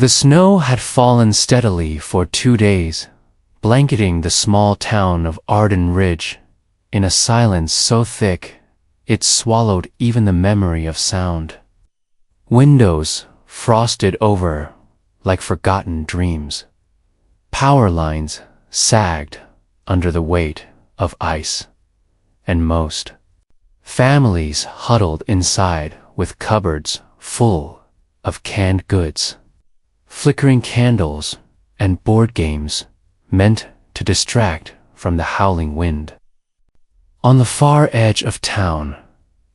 The snow had fallen steadily for 2 days, blanketing the small town of Arden Ridge in a silence so thick it swallowed even the memory of sound. Windows frosted over like forgotten dreams. Power lines sagged under the weight of ice, and most families huddled inside with cupboards full of canned goods, flickering candles, and board games meant to distract from the howling wind. On the far edge of town,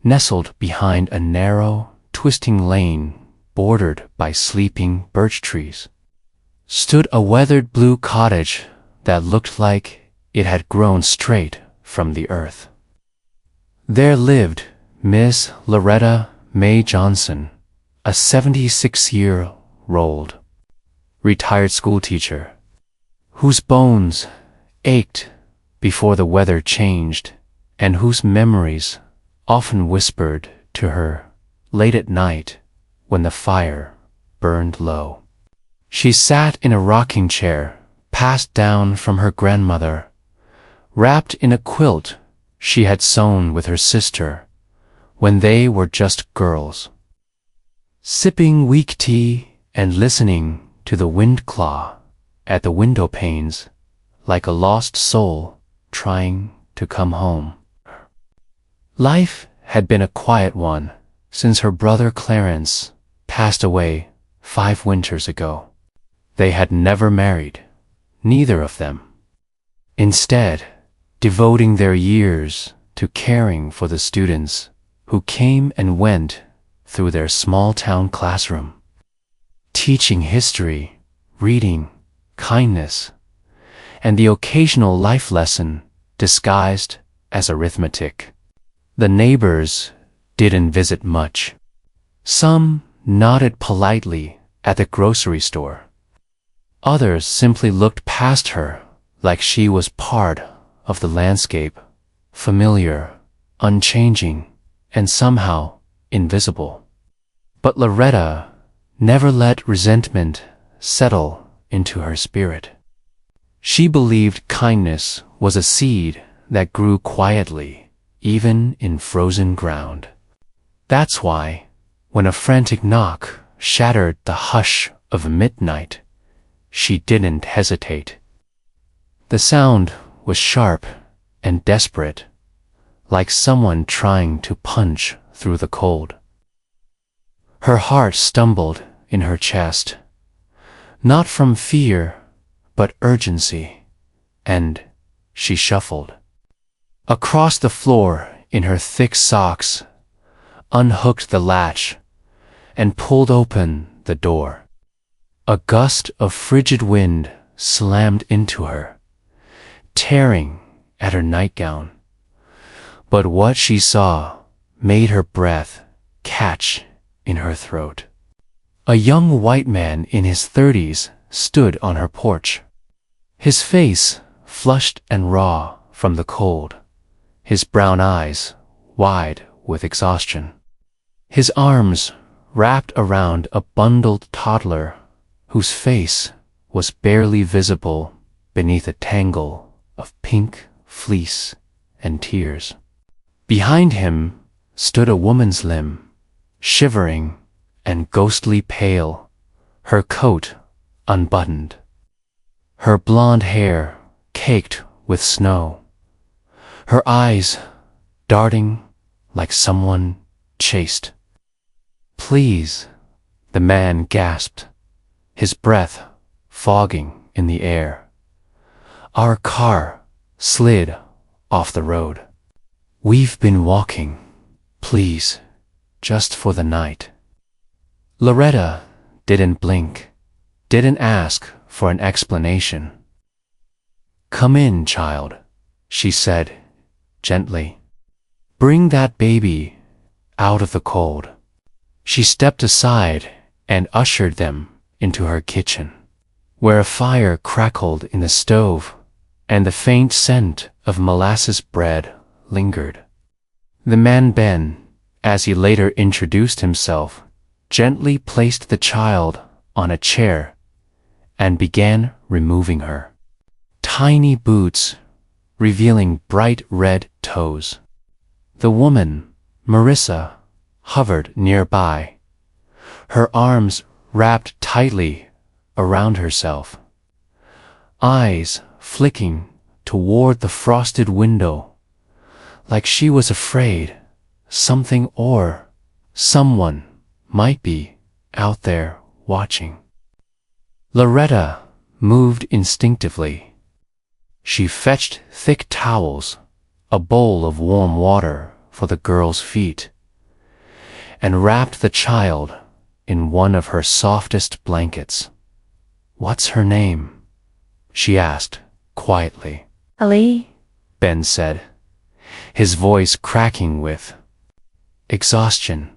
nestled behind a narrow, twisting lane bordered by sleeping birch trees, stood a weathered blue cottage that looked like it had grown straight from the earth. There lived Miss Loretta Mae Johnson, a 76-year-old retired schoolteacher, whose bones ached before the weather changed and whose memories often whispered to her late at night when the fire burned low. She sat in a rocking chair passed down from her grandmother, wrapped in a quilt she had sewn with her sister when they were just girls, sipping weak tea and listening to the wind claw at the window panes like a lost soul trying to come home. Life had been a quiet one since her brother Clarence passed away 5 winters ago. They had never married, neither of them. Instead, devoting their years to caring for the students who came and went through their small-town classroom, teaching history, reading, kindness, and the occasional life lesson disguised as arithmetic. The neighbors didn't visit much. Some nodded politely at the grocery store. Others simply looked past her like she was part of the landscape, familiar, unchanging, and somehow invisible. But Loretta never let resentment settle into her spirit. She believed kindness was a seed that grew quietly, even in frozen ground. That's why, when a frantic knock shattered the hush of midnight, she didn't hesitate. The sound was sharp and desperate, like someone trying to punch through the cold. Her heart stumbled in her chest, not from fear, but urgency, and she shuffled across the floor in her thick socks, unhooked the latch, and pulled open the door. A gust of frigid wind slammed into her, tearing at her nightgown. But what she saw made her breath catch in her throat. A young white man in his 30s stood on her porch, his face flushed and raw from the cold, his brown eyes wide with exhaustion. His arms wrapped around a bundled toddler whose face was barely visible beneath a tangle of pink fleece and tears. Behind him stood a woman's limb, shivering and ghostly pale, her coat unbuttoned, her blonde hair caked with snow, her eyes darting like someone chased. "Please," the man gasped, his breath fogging in the air. "Our car slid off the road. We've been walking. Please, just for the night." Loretta didn't blink, didn't ask for an explanation. "Come in, child," she said gently. "Bring that baby out of the cold." She stepped aside and ushered them into her kitchen, where a fire crackled in the stove and the faint scent of molasses bread lingered. The man Ben, as he later introduced himself, gently placed the child on a chair and began removing her tiny boots, revealing bright red toes. The woman, Marissa, hovered nearby, her arms wrapped tightly around herself, eyes flicking toward the frosted window, like she was afraid something or someone might be out there watching. Loretta moved instinctively. She fetched thick towels, a bowl of warm water for the girl's feet, and wrapped the child in one of her softest blankets. "What's her name?" she asked quietly. Ali? Ben said, his voice cracking with exhaustion.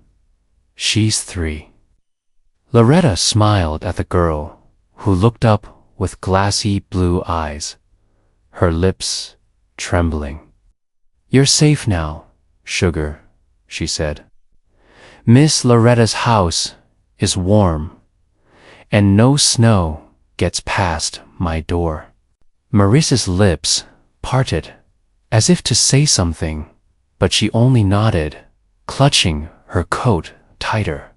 "She's 3. Loretta smiled at the girl, who looked up with glassy blue eyes, her lips trembling. "You're safe now, sugar," she said. "Miss Loretta's house is warm, and no snow gets past my door." Marissa's lips parted, as if to say something, but she only nodded, clutching her coat tighter.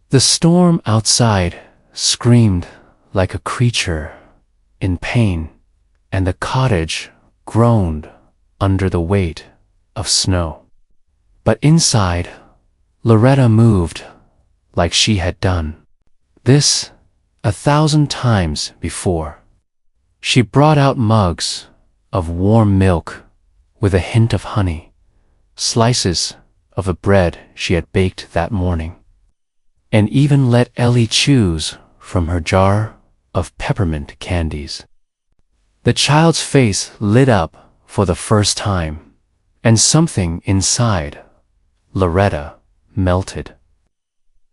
The storm outside screamed like a creature in pain, and the cottage groaned under the weight of snow. But inside, Loretta moved like she had done this 1,000 times before. She brought out mugs of warm milk with a hint of honey, slices of a bread she had baked that morning, and even let Ellie choose from her jar of peppermint candies. The child's face lit up for the first time, and something inside Loretta melted.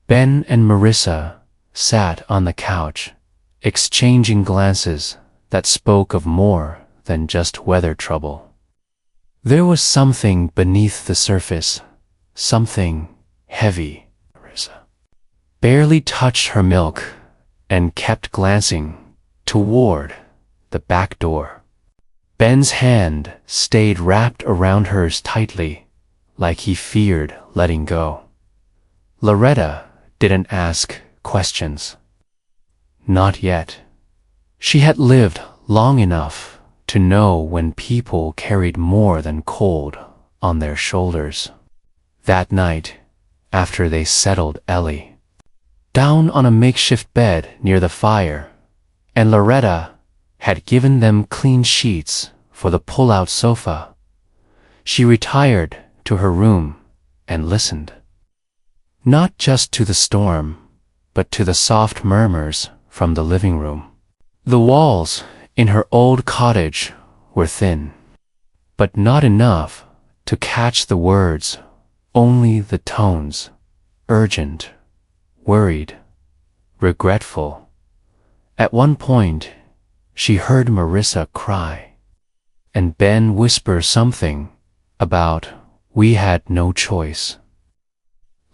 Ben and Marissa sat on the couch, exchanging glances that spoke of more than just weather trouble. There was something beneath the surface, something heavy. Marissa barely touched her milk and kept glancing toward the back door. Ben's hand stayed wrapped around hers tightly, like he feared letting go. Loretta didn't ask questions. Not yet. She had lived long enough to know when people carried more than cold on their shoulders. That night, after they settled Ellie down on a makeshift bed near the fire, and Loretta had given them clean sheets for the pull-out sofa, she retired to her room and listened. Not just to the storm, but to the soft murmurs from the living room. The walls in her old cottage were thin, but not enough to catch the words, only the tones, urgent, worried, regretful. At one point, she heard Marissa cry, and Ben whisper something about we had no choice.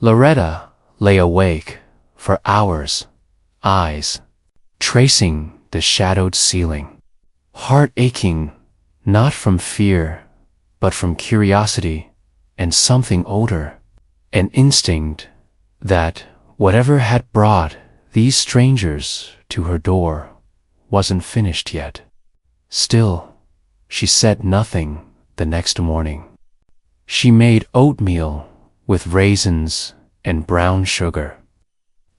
Loretta lay awake for hours, eyes tracing the shadowed ceiling, heart aching not from fear, but from curiosity and something older, an instinct that whatever had brought these strangers to her door wasn't finished yet. Still, she said nothing the next morning. She made oatmeal with raisins and brown sugar,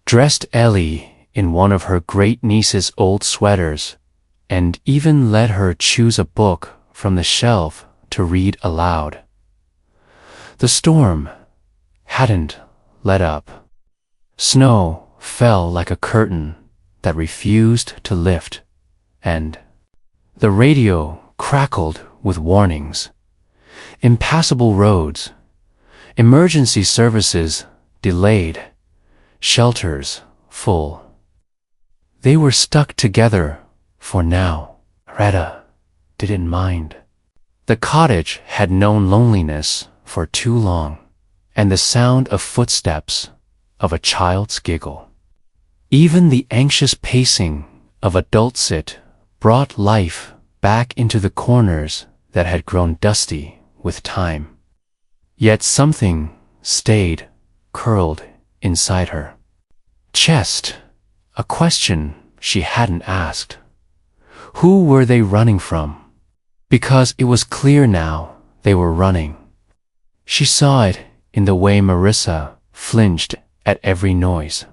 dressed Ellie in one of her great-niece's old sweaters, and even let her choose a book from the shelf to read aloud. The storm hadn't let up. Snow fell like a curtain that refused to lift, and the radio crackled with warnings. Impassable roads, emergency services delayed, shelters full. They were stuck together for now. Loretta didn't mind. The cottage had known loneliness for too long, and the sound of footsteps, of a child's giggle. Even the anxious pacing of adult sit brought life back into the corners that had grown dusty with time. Yet something stayed curled inside her chest, a question she hadn't asked. Who were they running from? Because it was clear now they were running. She saw it in the way Marissa flinched at every noise.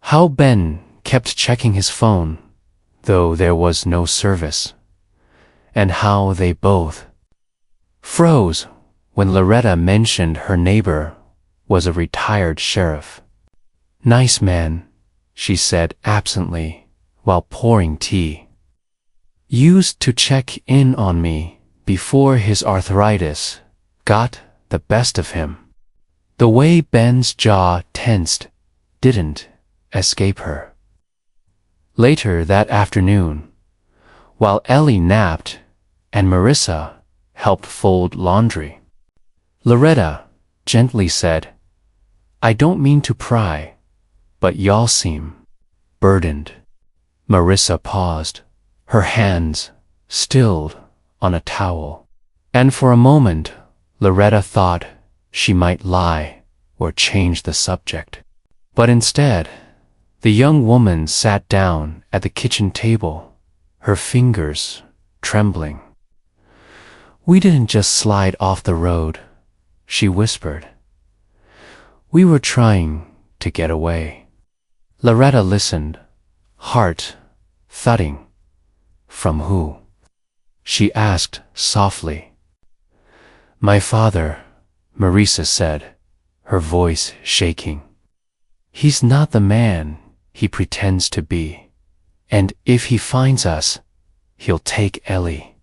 How Ben kept checking his phone, though there was no service. And how they both froze when Loretta mentioned her neighbor was a retired sheriff. "Nice man," she said absently while pouring tea. "Used to check in on me before his arthritis got the best of him." The way Ben's jaw tensed didn't escape her. Later that afternoon, while Ellie napped and Marissa helped fold laundry, Loretta gently said, "I don't mean to pry, but y'all seem burdened." Marissa paused, her hands stilled on a towel, and for a moment Loretta thought she might lie or change the subject. But instead, the young woman sat down at the kitchen table, her fingers trembling. "We didn't just slide off the road," she whispered. "We were trying to get away." Loretta listened, heart thudding. "From who?" she asked softly. "My father," Marissa said, her voice shaking. "He's not the man he pretends to be, and if he finds us, he'll take Ellie."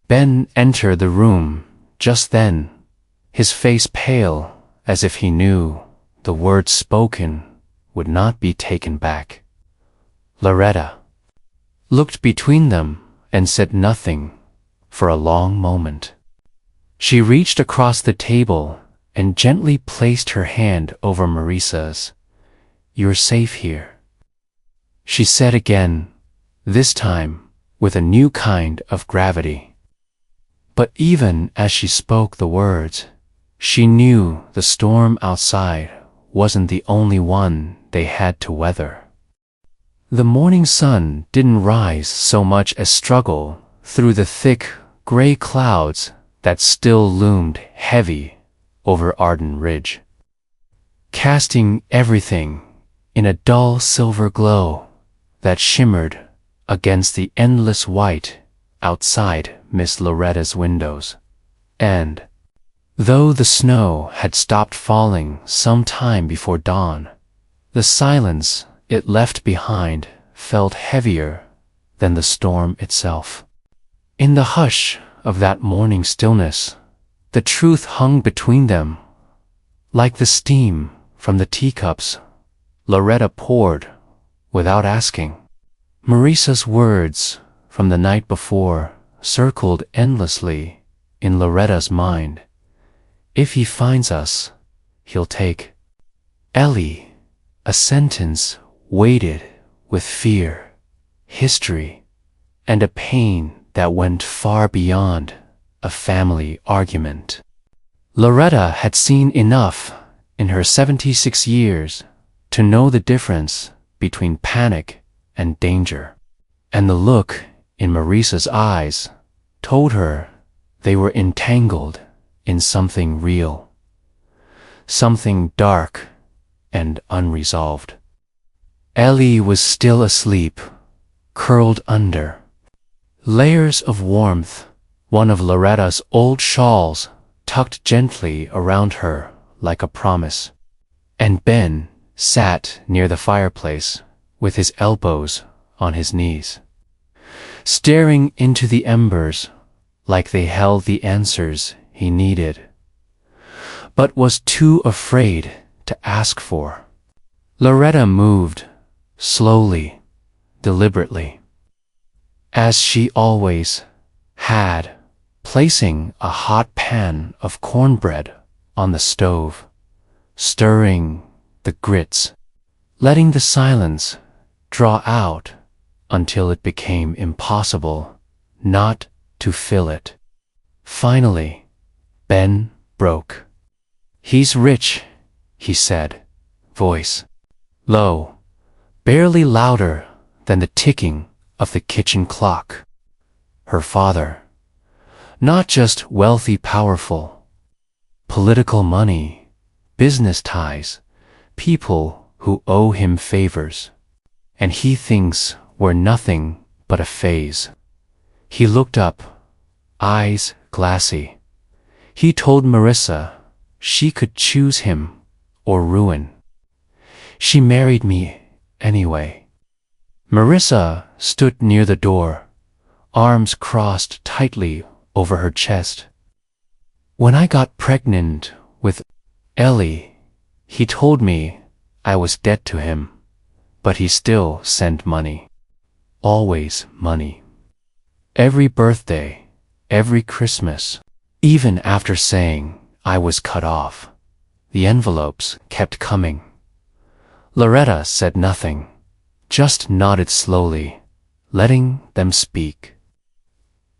Ben entered the room just then, his face pale as if he knew the words spoken would not be taken back. Loretta looked between them and said nothing for a long moment. She reached across the table and gently placed her hand over Marissa's. "You're safe here," she said again, this time with a new kind of gravity. But even as she spoke the words, she knew the storm outside wasn't the only one they had to weather. The morning sun didn't rise so much as struggle through the thick, gray clouds that still loomed heavy over Arden Ridge, casting everything in a dull silver glow that shimmered against the endless white outside Miss Loretta's windows. And though the snow had stopped falling some time before dawn, the silence it left behind felt heavier than the storm itself. In the hush of that morning stillness, the truth hung between them, like the steam from the teacups Loretta poured without asking. Marissa's words from the night before circled endlessly in Loretta's mind. "If he finds us, he'll take Ellie," a sentence weighted with fear, history, and a pain that went far beyond a family argument. Loretta had seen enough in her 76 years to know the difference between panic and danger, and the look in Marissa's eyes told her they were entangled in something real, something dark and unresolved. Ellie was still asleep, curled under layers of warmth, one of Loretta's old shawls tucked gently around her like a promise, and Ben sat near the fireplace with his elbows on his knees, staring into the embers like they held the answers he needed, but was too afraid to ask for. Loretta moved, slowly, deliberately, as she always had, placing a hot pan of cornbread on the stove, stirring the grits letting the silence draw out until it became impossible not to fill it. Finally, Ben broke. "He's rich," he said, voice low, barely louder than the ticking of the kitchen clock. Her father, not just wealthy, powerful, political money, business ties, people who owe him favors, and he thinks we're nothing but a phase. He looked up, eyes glassy. He told Marissa she could choose him or ruin. She married me anyway. Marissa stood near the door, arms crossed tightly over her chest. "When I got pregnant with Ellie, he told me I was dead to him, but he still sent money. Always money. Every birthday, every Christmas, even after saying I was cut off, the envelopes kept coming." Loretta said nothing, just nodded slowly, letting them speak.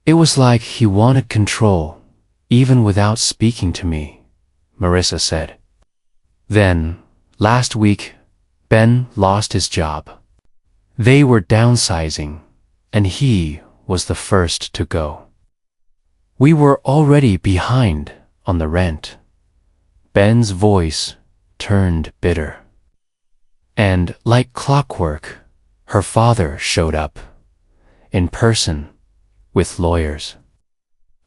"It was like he wanted control, even without speaking to me," Marissa said. "Then, last week, Ben lost his job. They were downsizing, and he was the first to go. We were already behind on the rent." Ben's voice turned bitter. And like clockwork, her father showed up, in person, with lawyers.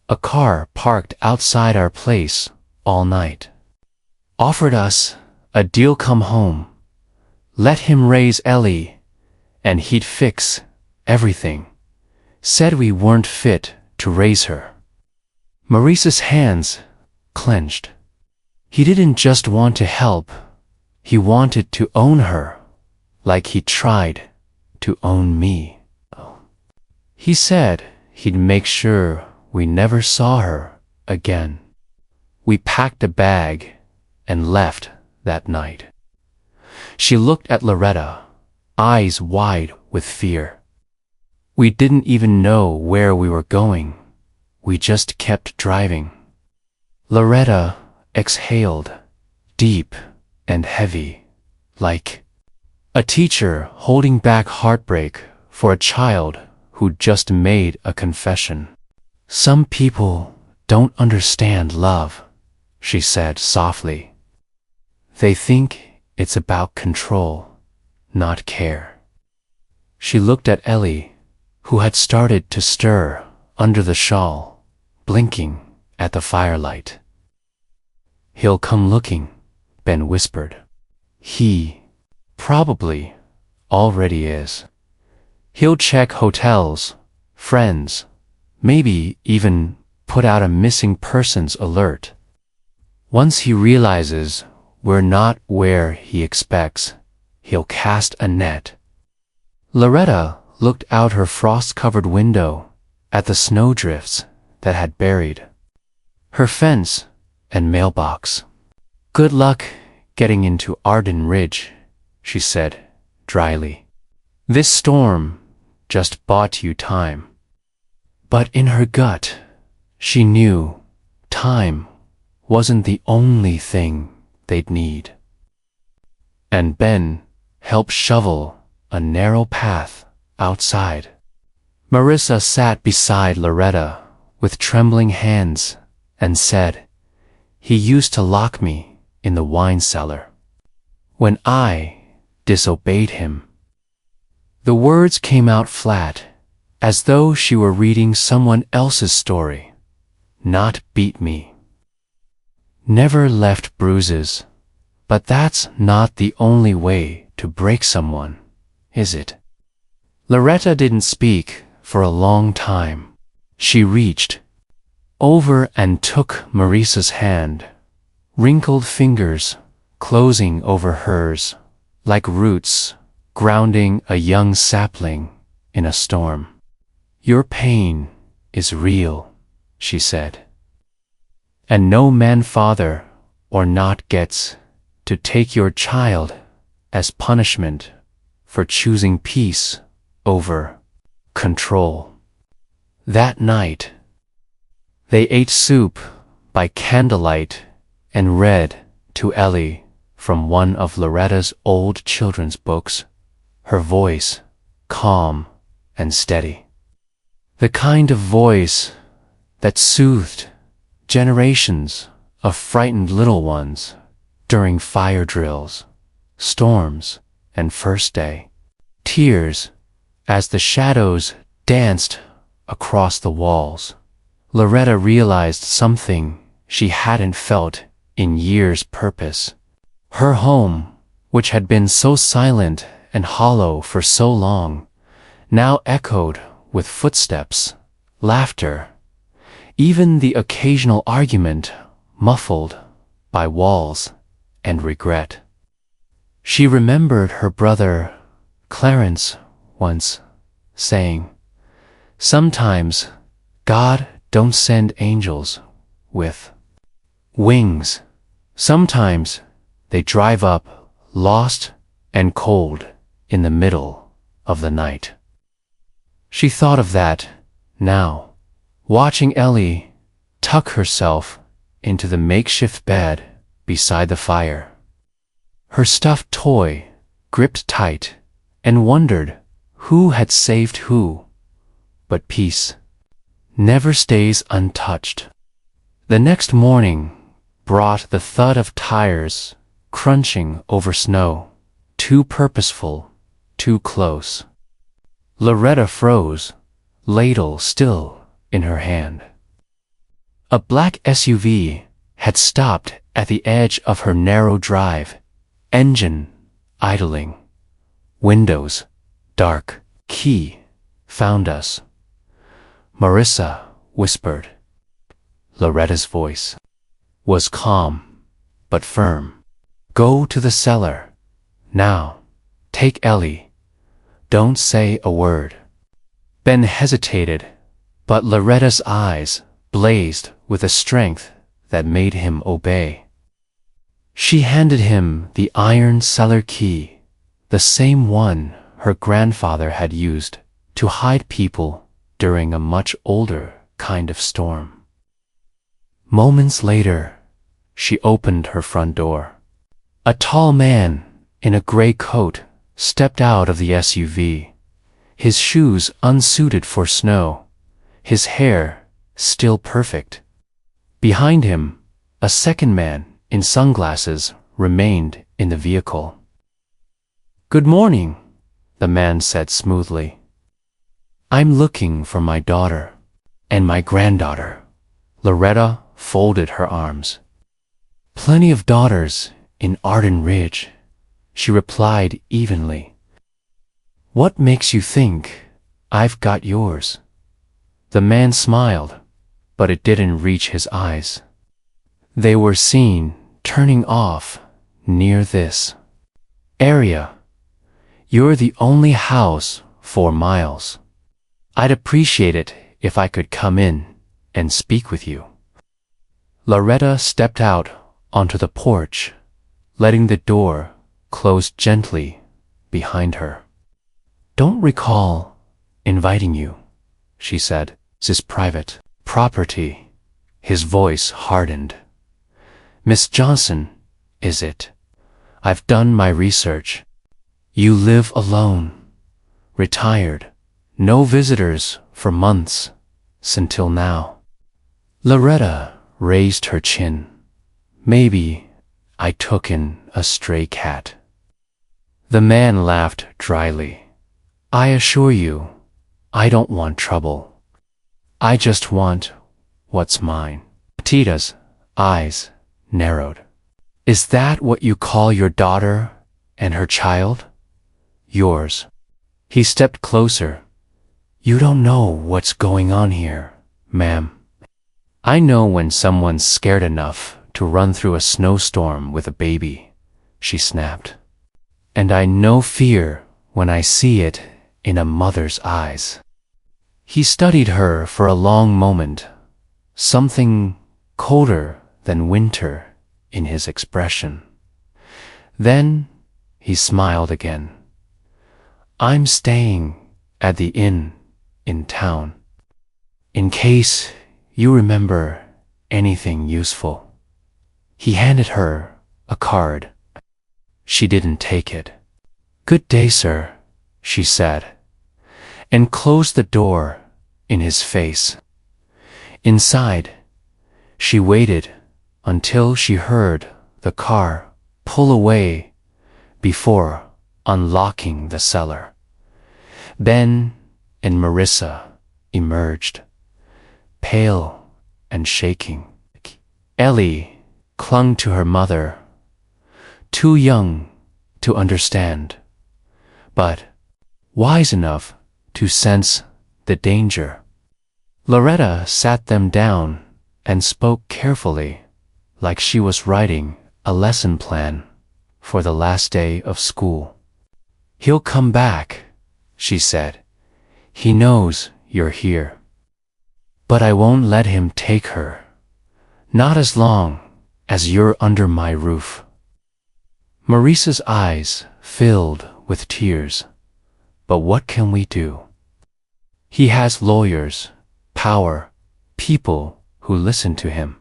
A car parked outside our place all night. Offered us a deal, come home, let him raise Ellie, and he'd fix everything. Said we weren't fit to raise her. Maurice's hands clenched. He didn't just want to help, he wanted to own her, like he tried to own me. He said he'd make sure we never saw her again. We packed a bag and left that night. She looked at Loretta, eyes wide with fear. We didn't even know where we were going. We just kept driving. Loretta exhaled, deep and heavy, like a teacher holding back heartbreak for a child who just made a confession. "Some people don't understand love," she said softly. "They think it's about control, not care." She looked at Ellie, who had started to stir under the shawl, blinking at the firelight. "He'll come looking," Ben whispered. "He probably already is. He'll check hotels, friends, maybe even put out a missing persons alert. Once he realizes we're not where he expects, he'll cast a net." Loretta looked out her frost-covered window at the snowdrifts that had buried her fence and mailbox. "Good luck getting into Arden Ridge," she said dryly. "This storm just bought you time." But in her gut, she knew time wasn't the only thing they'd need. And Ben helped shovel a narrow path outside. Marissa sat beside Loretta with trembling hands and said, "He used to lock me in the wine cellar when I disobeyed him." The words came out flat, as though she were reading someone else's story. "Not beat me. Never left bruises. But that's not the only way to break someone, is it?" Loretta didn't speak for a long time. She reached over and took Marissa's hand, wrinkled fingers closing over hers like roots grounding a young sapling in a storm. "Your pain is real," she said. "And no man, father or not, gets to take your child as punishment for choosing peace over control. That night, they ate soup by candlelight and read to Ellie from one of Loretta's old children's books, her voice calm and steady. The kind of voice that soothed generations of frightened little ones during fire drills, storms, and first day. Tears as the shadows danced across the walls. Loretta realized something she hadn't felt in years. Purpose. Her home, which had been so silent and hollow for so long, now echoed with footsteps, laughter, even the occasional argument muffled by walls and regret. She remembered her brother Clarence once saying, "Sometimes God don't send angels with wings. Sometimes they drive up lost and cold in the middle of the night." She thought of that now, watching Ellie tuck herself into the makeshift bed beside the fire, her stuffed toy gripped tight, and wondered who had saved who. But peace never stays untouched. The next morning brought the thud of tires crunching over snow, too purposeful, too close. Loretta froze, ladle still in her hand. A black SUV had stopped at the edge of her narrow drive, engine idling, windows dark. "Key found us," Marissa whispered. Loretta's voice was calm but firm. "Go to the cellar. Now, take Ellie. Don't say a word." Ben hesitated, but Loretta's eyes blazed with a strength that made him obey. She handed him the iron cellar key, the same one her grandfather had used to hide people during a much older kind of storm. Moments later, she opened her front door. A tall man in a gray coat stepped out of the SUV, his shoes unsuited for snow, his hair still perfect. Behind him, a second man in sunglasses remained in the vehicle. "Good morning," the man said smoothly. "I'm looking for my daughter and my granddaughter." Loretta folded her arms. "Plenty of daughters in Arden Ridge," she replied evenly. "What makes you think I've got yours?" The man smiled, but it didn't reach his eyes. They were seen turning off near this area. "You're the only house 4 miles. I'd appreciate it if I could come in and speak with you." Loretta stepped out onto the porch, letting the door close gently behind her. "Don't recall inviting you," she said. "This is private property." His voice hardened. "Miss Johnson, is it? I've done my research. You live alone, retired, no visitors for months, until now." Loretta raised her chin. "Maybe I took in a stray cat." The man laughed dryly. "I assure you, I don't want trouble. I just want what's mine." Tita's eyes narrowed. "Is that what you call your daughter and her child?" "Yours." He stepped closer. "You don't know what's going on here, ma'am." "I know when someone's scared enough to run through a snowstorm with a baby," she snapped. "And I know fear when I see it in a mother's eyes." He studied her for a long moment, something colder than winter in his expression. Then he smiled again. I'm staying at the inn in town. In case you remember anything useful. He handed her a card. She didn't take it. Good day, sir, she said, and closed the door in his face. Inside, she waited until she heard the car pull away before unlocking the cellar. Ben and Marissa emerged, pale and shaking. Ellie clung to her mother, too young to understand, but wise enough to sense the danger. Loretta sat them down and spoke carefully, like she was writing a lesson plan for the last day of school. He'll come back, she said. He knows you're here. But I won't let him take her. Not as long as you're under my roof. Marissa's eyes filled with tears. But what can we do? He has lawyers, power, people who listen to him.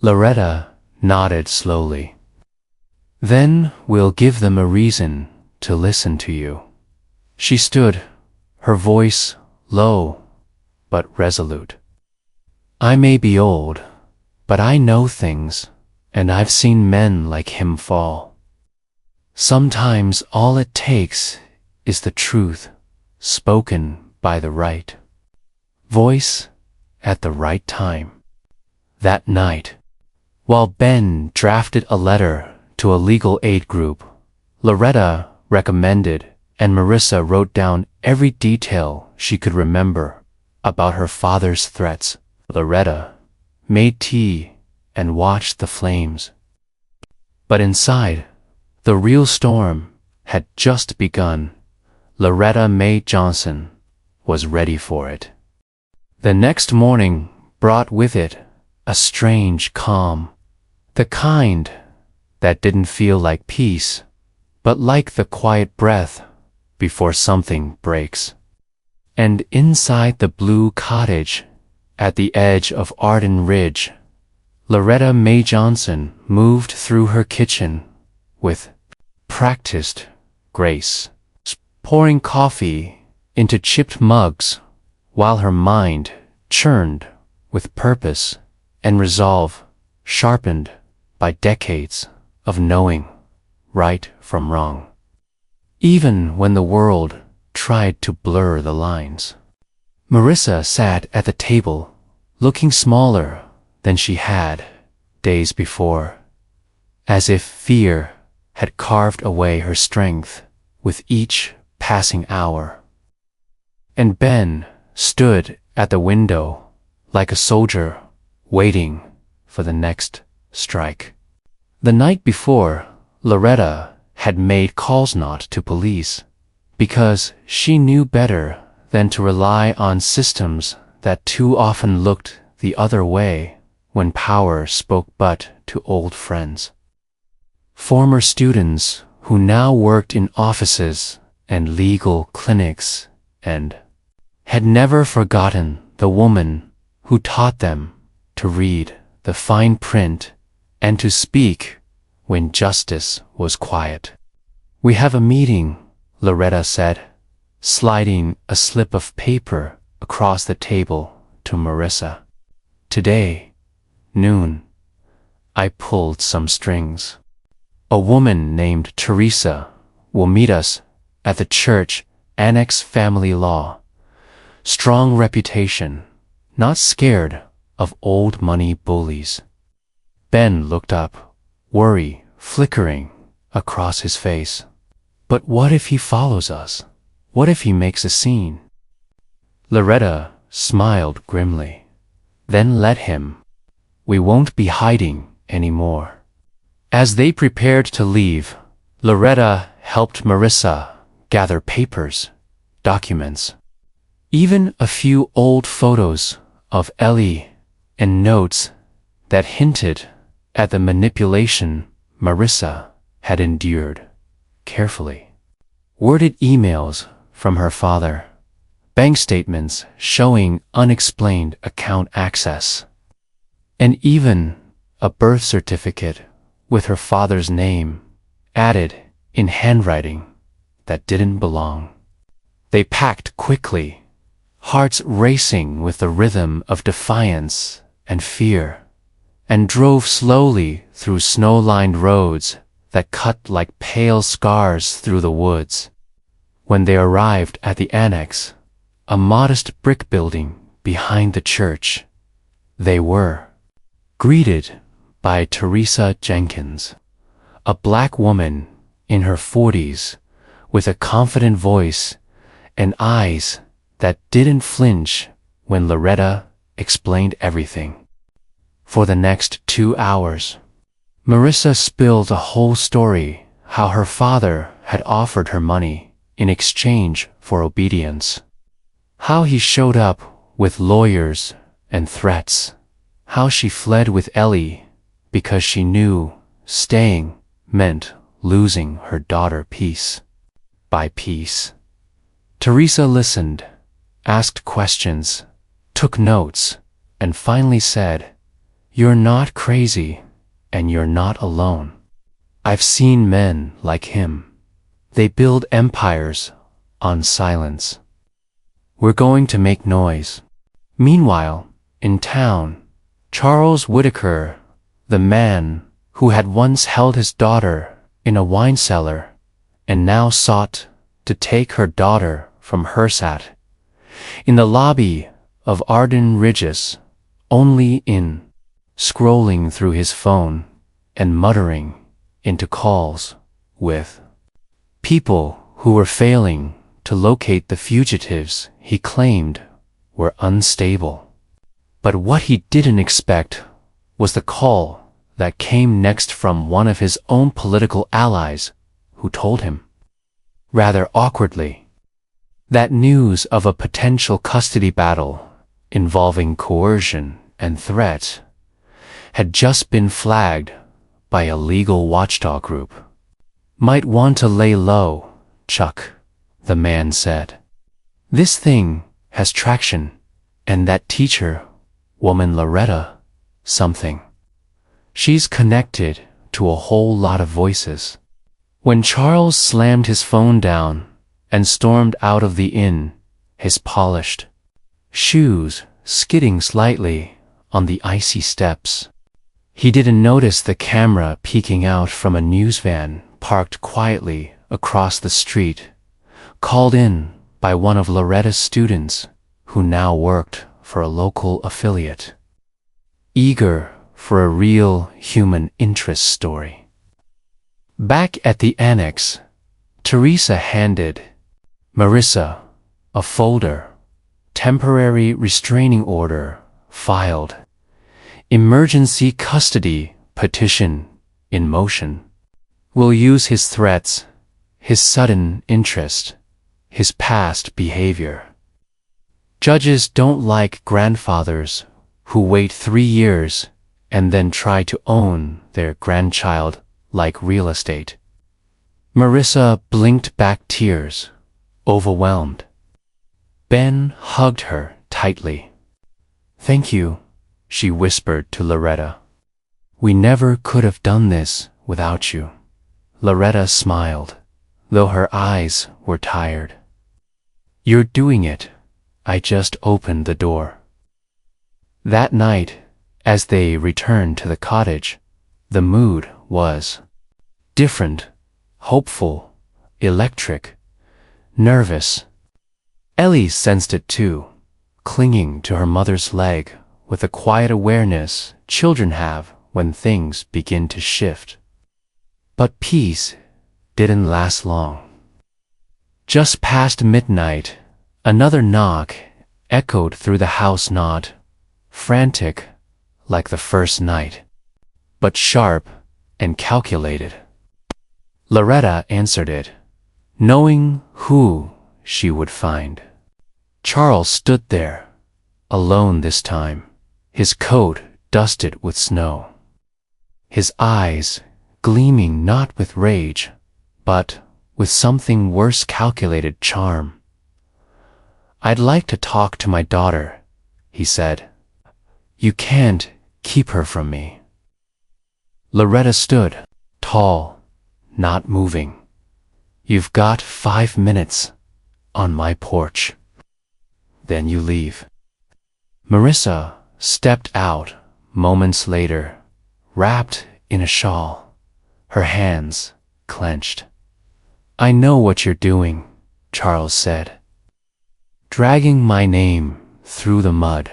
Loretta nodded slowly. Then we'll give them a reason to listen to you. She stood, her voice low but resolute. I may be old, but I know things, and I've seen men like him fall. Sometimes all it takes is the truth spoken by the right voice at the right time. That night, while Ben drafted a letter to a legal aid group, Loretta recommended and Marissa wrote down every detail she could remember about her father's threats. Loretta made tea and watched the flames. But inside, the real storm had just begun. Loretta Mae Johnson was ready for it. The next morning brought with it a strange calm, the kind that didn't feel like peace, but like the quiet breath before something breaks. And inside the blue cottage at the edge of Arden Ridge, Loretta Mae Johnson moved through her kitchen with practiced grace, pouring coffee into chipped mugs while her mind churned with purpose and resolve sharpened by decades of knowing right from wrong. Even when the world tried to blur the lines. Marissa sat at the table, looking smaller than she had days before, as if fear had carved away her strength with each passing hour. And Ben stood at the window like a soldier waiting for the next strike. The night before, Loretta had made calls not to police because she knew better than to rely on systems that too often looked the other way when power spoke but to old friends. Former students who now worked in offices and legal clinics and had never forgotten the woman who taught them to read the fine print and to speak when justice was quiet. We have a meeting, Loretta said, sliding a slip of paper across the table to Marissa. Today, noon, I pulled some strings. A woman named Teresa will meet us at the church Annex Family Law. Strong reputation, not scared of old money bullies. Ben looked up, worry flickering across his face. But what if he follows us? What if he makes a scene? Loretta smiled grimly. Then let him. We won't be hiding anymore. As they prepared to leave, Loretta helped Marissa gather papers, documents, even a few old photos of Ellie and notes that hinted at the manipulation Marissa had endured. carefully. Worded emails from her father, bank statements showing unexplained account access, and even a birth certificate with her father's name added in handwriting that didn't belong. They packed quickly, hearts racing with the rhythm of defiance and fear, and drove slowly through snow-lined roads that cut like pale scars through the woods. When they arrived at the annex, a modest brick building behind the church, they were greeted by Teresa Jenkins, a black woman in her 40s with a confident voice and eyes that didn't flinch when Loretta explained everything. For the next 2 hours, Marissa spilled the whole story, how her father had offered her money in exchange for obedience, how he showed up with lawyers and threats, how she fled with Ellie because she knew staying meant losing her daughter piece by piece. Teresa listened, asked questions, took notes, and finally said, "You're not crazy, and you're not alone. I've seen men like him. They build empires on silence. We're going to make noise." Meanwhile, in town, Charles Whitaker, the man who had once held his daughter in a wine cellar and now sought to take her daughter from her, sat in the lobby of Arden Regis, only in, scrolling through his phone and muttering into calls with people who were failing to locate the fugitives he claimed were unstable. But what he didn't expect was the call that came next from one of his own political allies, who told him, rather awkwardly, that news of a potential custody battle involving coercion and threat had just been flagged by a legal watchdog group. "Might want to lay low, Chuck," the man said. "This thing has traction, and that teacher, woman Loretta, something. She's connected to a whole lot of voices." When Charles slammed his phone down and stormed out of the inn, his polished shoes skidding slightly on the icy steps, he didn't notice the camera peeking out from a news van parked quietly across the street, called in by one of Loretta's students who now worked for a local affiliate, eager for a real human interest story. Back at the annex, Teresa handed Marissa a folder, temporary restraining order filed, emergency custody petition in motion. We'll use his threats, his sudden interest, his past behavior. Judges don't like grandfathers who wait 3 years and then try to own their grandchild like real estate. Marissa blinked back tears, overwhelmed. Ben hugged her tightly. "Thank you," she whispered to Loretta. "We never could have done this without you." Loretta smiled, though her eyes were tired. "You're doing it. I just opened the door." That night, as they returned to the cottage, the mood was different, hopeful, electric, nervous. Ellie sensed it too, clinging to her mother's leg with the quiet awareness children have when things begin to shift. But peace didn't last long. Just past midnight, another knock echoed through the house, not frantic like the first night, but sharp and calculated. Loretta answered it, knowing who she would find. Charles stood there, alone this time, his coat dusted with snow, his eyes gleaming not with rage, but with something worse calculated charm. "I'd like to talk to my daughter," he said. "You can't keep her from me." Loretta stood, tall, not moving. "You've got 5 minutes on my porch. Then you leave." Marissa stepped out moments later, wrapped in a shawl, her hands clenched. "I know what you're doing," Charles said. "Dragging my name through the mud,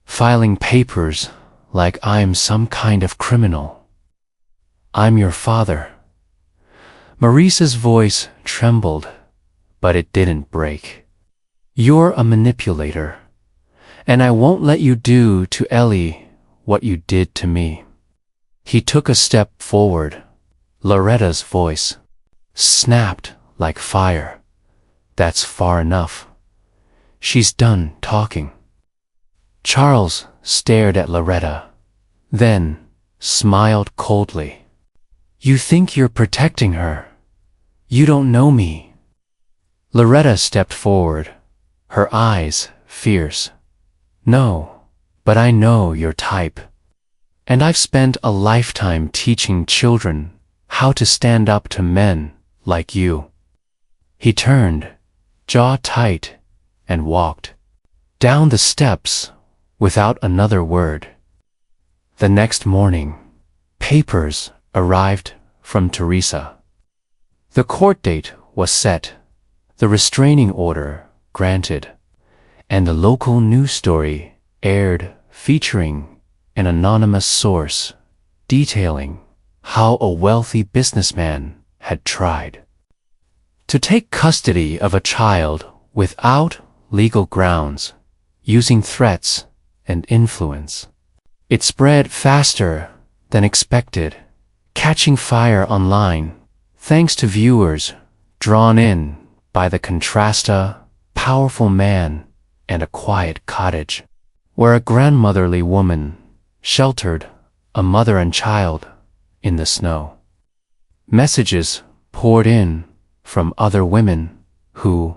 filing papers like I'm some kind of criminal. I'm your father." Marissa's voice trembled, but it didn't break. "You're a manipulator, and I won't let you do to Ellie what you did to me." He took a step forward. Loretta's voice snapped like fire. "That's far enough. She's done talking." Charles stared at Loretta, then smiled coldly. "You think you're protecting her. You don't know me." Loretta stepped forward, her eyes fierce. "No, but I know your type. And I've spent a lifetime teaching children how to stand up to men like you." He turned, jaw tight, and walked down the steps without another word. The next morning, papers arrived from Teresa. The court date was set, the restraining order granted, and the local news story aired featuring an anonymous source detailing how a wealthy businessman had tried to take custody of a child without legal grounds, using threats and influence. It spread faster than expected, catching fire online thanks to viewers drawn in by the contrasta, powerful man and a quiet cottage, where a grandmotherly woman sheltered a mother and child in the snow. Messages poured in from other women who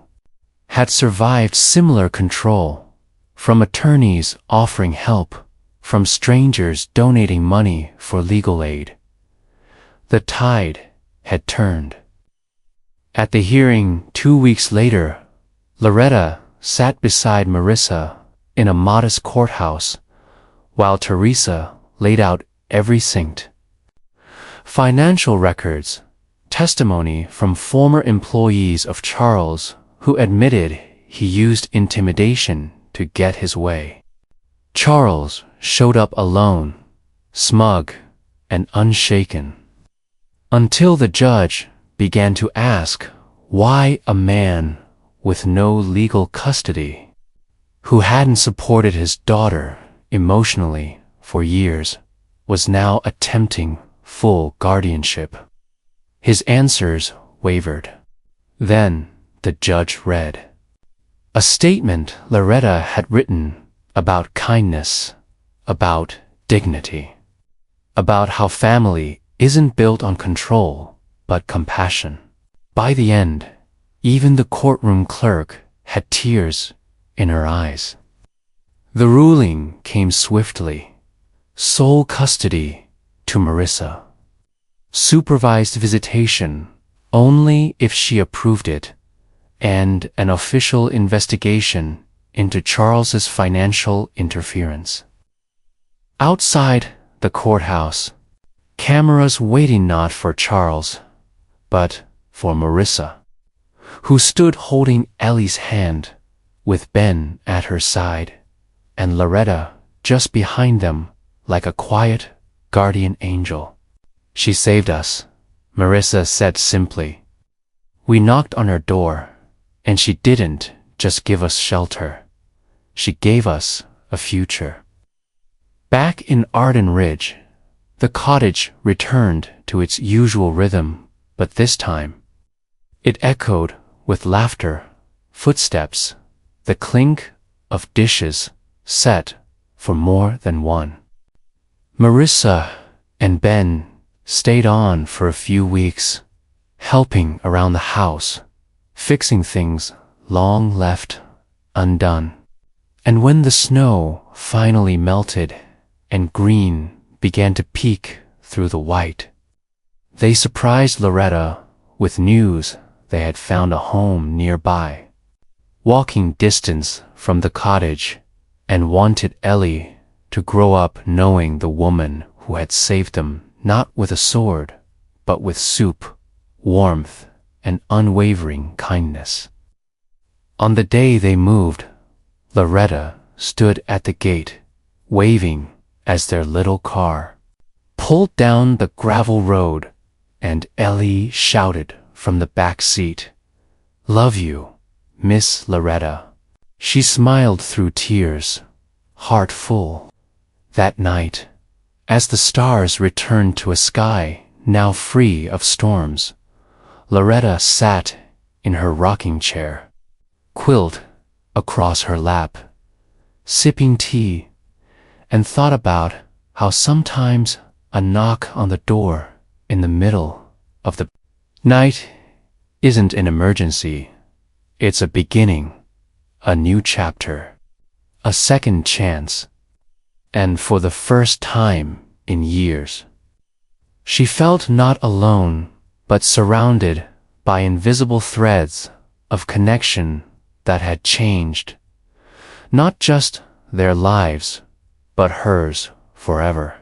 had survived similar control, from attorneys offering help, from strangers donating money for legal aid. The tide had turned. At the hearing 2 weeks later, Loretta sat beside Marissa in a modest courthouse, while Teresa laid out every cent. Financial records, testimony from former employees of Charles who admitted he used intimidation to get his way. Charles showed up alone, smug and unshaken, until the judge began to ask why a man with no legal custody, who hadn't supported his daughter emotionally for years, was now attempting full guardianship. His answers wavered. Then the judge read a statement Loretta had written about kindness, about dignity, about how family isn't built on control but compassion. By the end, even the courtroom clerk had tears in her eyes. The ruling came swiftly. Sole custody to Marissa. Supervised visitation only if she approved it, and an official investigation into Charles's financial interference. Outside the courthouse, cameras waiting not for Charles, but for Marissa, who stood holding Ellie's hand, with Ben at her side, and Loretta just behind them like a quiet guardian angel. "She saved us," Marissa said simply. "We knocked on her door, and she didn't just give us shelter. She gave us a future." Back in Arden Ridge, the cottage returned to its usual rhythm, but this time it echoed with laughter, footsteps, the clink of dishes set for more than one. Marissa and Ben stayed on for a few weeks, helping around the house, fixing things long left undone. And when the snow finally melted and green began to peek through the white, they surprised Loretta with news they had found a home nearby, walking distance from the cottage, and wanted Ellie to grow up knowing the woman who had saved them not with a sword, but with soup, warmth, and unwavering kindness. On the day they moved, Loretta stood at the gate, waving as their little car pulled down the gravel road, and Ellie shouted from the back seat, "Love you, Miss Loretta." She smiled through tears, heart full. That night, as the stars returned to a sky now free of storms, Loretta sat in her rocking chair, quilt across her lap, sipping tea, and thought about how sometimes a knock on the door in the middle of the night isn't an emergency. It's a beginning, a new chapter, a second chance. And for the first time in years, she felt not alone, but surrounded by invisible threads of connection that had changed not just their lives, but hers forever.